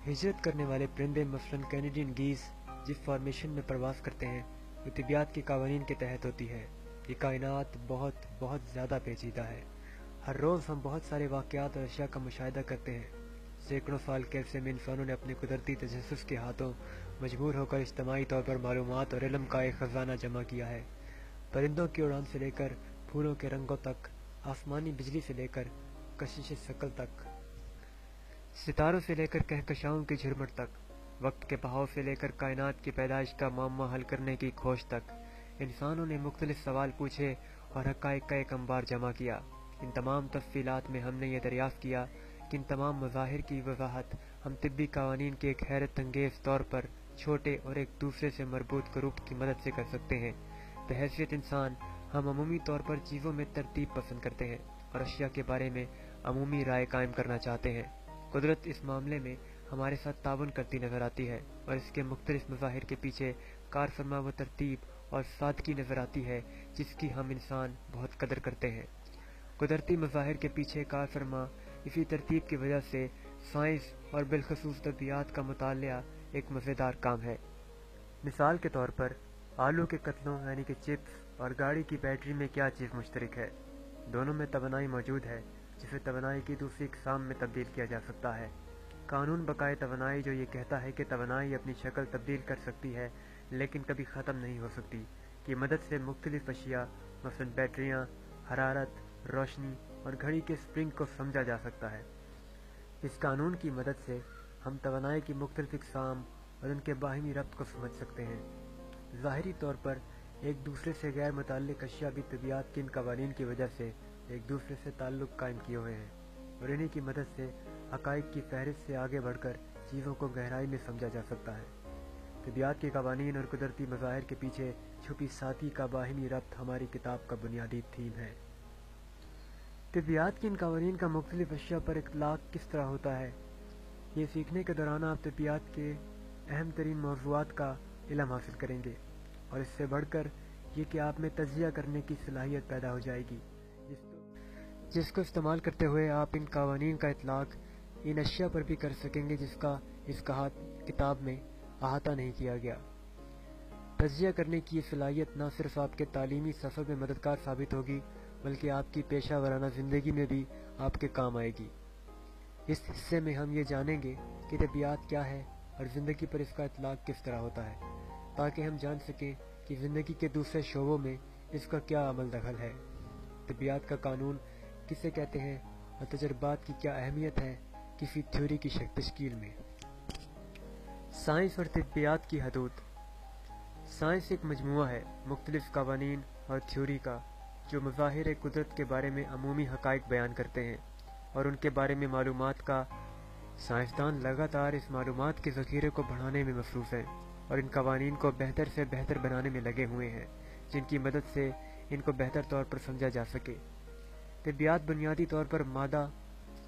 ہجرت کرنے والے پرندے مثلاً کینیڈین گیز جس فارمیشن میں پرواز کرتے ہیں وہ طبیعت کے قوانین کے تحت ہوتی ہے۔ یہ کائنات بہت بہت زیادہ پیچیدہ ہے۔ ہر روز ہم بہت سارے واقعات اور اشیاء کا مشاہدہ کرتے ہیں۔ سینکڑوں سال کے عرصے میں انسانوں نے اپنے قدرتی تجسس کے ہاتھوں مجبور ہو کر اجتماعی طور پر معلومات اور علم کا ایک خزانہ جمع کیا ہے۔ پرندوں کی اڑان سے لے کر پھولوں کے رنگوں تک، آسمانی بجلی سے لے کر کشش شکل تک، ستاروں سے لے کر کہکشاؤں کی جھرمٹ تک، وقت کے بہاؤ سے لے کر کائنات کی پیدائش کا معمہ حل کرنے کی کھوج تک، انسانوں نے مختلف سوال پوچھے اور حقائق کا ایک انبار جمع کیا۔ ان تمام تفصیلات میں ہم نے یہ دریافت کیا کہ ان تمام مظاہر کی وضاحت ہم طبی قوانین کے ایک حیرت انگیز طور پر چھوٹے اور ایک دوسرے سے مربوط گروپ کی مدد سے کر سکتے ہیں۔ بحیثیت انسان ہم عمومی طور پر چیزوں میں ترتیب پسند کرتے ہیں اور اشیاء کے بارے میں عمومی رائے قائم کرنا چاہتے ہیں۔ قدرت اس معاملے میں ہمارے ساتھ تعاون کرتی نظر آتی ہے اور اس کے مختلف مظاہر کے پیچھے کار فرما وہ ترتیب اور سادگی نظر آتی ہے جس کی ہم انسان بہت قدر کرتے ہیں۔ قدرتی مظاہر کے پیچھے کار فرما اسی ترتیب کی وجہ سے سائنس اور بالخصوص طبیعت کا مطالعہ ایک مزیدار کام ہے۔ مثال کے طور پر آلو کے قطلوں یعنی کہ چپس اور گاڑی کی بیٹری میں کیا چیز مشترک ہے؟ دونوں میں توانائی موجود ہے جسے توانائی کی دوسری اقسام میں تبدیل کیا جا سکتا ہے۔ قانون بقائے توانائی جو یہ کہتا ہے کہ توانائی اپنی شکل تبدیل کر سکتی ہے لیکن کبھی ختم نہیں ہو سکتی، کی مدد سے مختلف اشیاء مثلا بیٹریاں، حرارت، روشنی اور گھڑی کے اسپرنگ کو سمجھا جا سکتا ہے۔ اس قانون کی مدد سے ہم توانائی کی مختلف اقسام اور ان کے باہمی ربط کو سمجھ سکتے ہیں۔ ظاہری طور پر ایک دوسرے سے غیر متعلق اشیاء بھی طبیعت کے ان قوانین کی وجہ سے ایک دوسرے سے تعلق قائم کیے ہوئے ہیں اور انہی کی مدد سے حقائق کی فہرست سے آگے بڑھ کر چیزوں کو گہرائی میں سمجھا جا سکتا ہے۔ طبیعت کے قوانین اور قدرتی مظاہر کے پیچھے چھپی سادگی کا باہمی ربط ہماری کتاب کا بنیادی تھیم ہے۔ طبیعت کے ان قوانین کا مختلف اشیاء پر اطلاق کس طرح ہوتا ہے؟ یہ سیکھنے کے دوران آپ طبیعت کے اہم ترین موضوعات کا علم حاصل کریں گے اور اس سے بڑھ کر یہ کہ آپ میں تجزیہ کرنے کی صلاحیت پیدا ہو جائے گی جس کو استعمال کرتے ہوئے آپ ان قوانین کا اطلاق ان اشیاء پر بھی کر سکیں گے جس کا اس کتاب میں احاطہ نہیں کیا گیا۔ تجزیہ کرنے کی یہ صلاحیت نہ صرف آپ کے تعلیمی سفر میں مددگار ثابت ہوگی بلکہ آپ کی پیشہ ورانہ زندگی میں بھی آپ کے کام آئے گی۔ اس حصے میں ہم یہ جانیں گے کہ طبیعت کیا ہے اور زندگی پر اس کا اطلاق کس طرح ہوتا ہے تاکہ ہم جان سکیں کہ زندگی کے دوسرے شعبوں میں اس کا کیا عمل دخل ہے، طبیعت کا قانون کسے کہتے ہیں اور تجربات کی کیا اہمیت ہے کسی تھیوری کی تشکیل میں۔ سائنس اور طبیعت کی حدود۔ سائنس ایک مجموعہ ہے مختلف قوانین اور تھیوری کا جو مظاہر قدرت کے بارے میں عمومی حقائق بیان کرتے ہیں اور ان کے بارے میں معلومات کا سائنسدان لگاتار اس معلومات کے ذخیرے کو بڑھانے میں مصروف ہیں اور ان قوانین کو بہتر سے بہتر بنانے میں لگے ہوئے ہیں جن کی مدد سے ان کو بہتر طور پر سمجھا جا سکے۔ طبیعت بنیادی طور پر مادہ،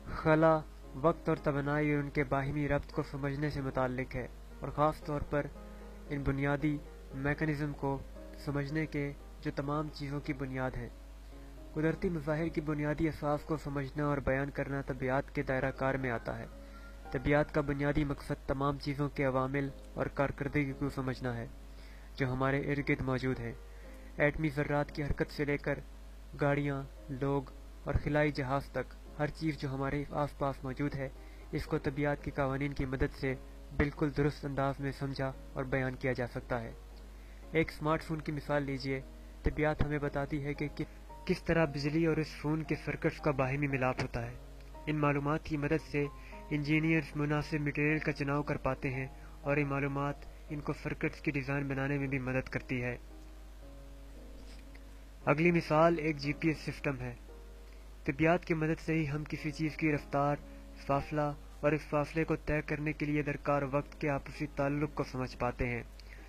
خلا، وقت اور توانائی اور ان کے باہمی ربط کو سمجھنے سے متعلق ہے اور خاص طور پر ان بنیادی میکانزم کو سمجھنے کے جو تمام چیزوں کی بنیاد ہیں۔ قدرتی مظاہر کی بنیادی اساس کو سمجھنا اور بیان کرنا طبیعت کے دائرہ کار میں آتا ہے۔ طبیعت کا بنیادی مقصد تمام چیزوں کے عوامل اور کارکردگی کو سمجھنا ہے جو ہمارے ارد گرد موجود ہیں۔ ایٹمی ذرات کی حرکت سے لے کر گاڑیاں، لوگ اور خلائی جہاز تک ہر چیز جو ہمارے آس پاس موجود ہے اس کو طبیعت کے قوانین کی مدد سے بالکل درست انداز میں سمجھا اور بیان کیا جا سکتا ہے۔ ایک اسمارٹ فون کی مثال لیجئے۔ طبیعت ہمیں بتاتی ہے کہ کس طرح بجلی اور اس فون کے سرکٹس کا باہمی ملاپ ہوتا ہے۔ ان معلومات کی مدد سے انجینئرز مناسب مٹیریل کا چناؤ کر پاتے ہیں اور یہ معلومات ان کو سرکٹس کی ڈیزائن بنانے میں بھی مدد کرتی ہے۔ اگلی مثال ایک جی پی ایس سسٹم ہے۔ طبیعت کی مدد سے ہی ہم کسی چیز کی رفتار، فاصلہ اور اس فاصلے کو طے کرنے کے لیے درکار وقت کے آپسی تعلق کو سمجھ پاتے ہیں۔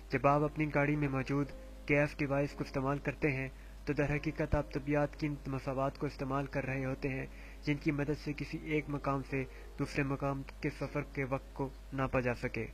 جب آپ اپنی گاڑی میں موجود کیف ڈیوائس کو استعمال کرتے ہیں تو در حقیقت آپ طبیعت کی ان مساوات کو استعمال کر رہے ہوتے ہیں جن کی مدد سے کسی ایک مقام سے دوسرے مقام کے سفر کے وقت کو ناپا جا سکے۔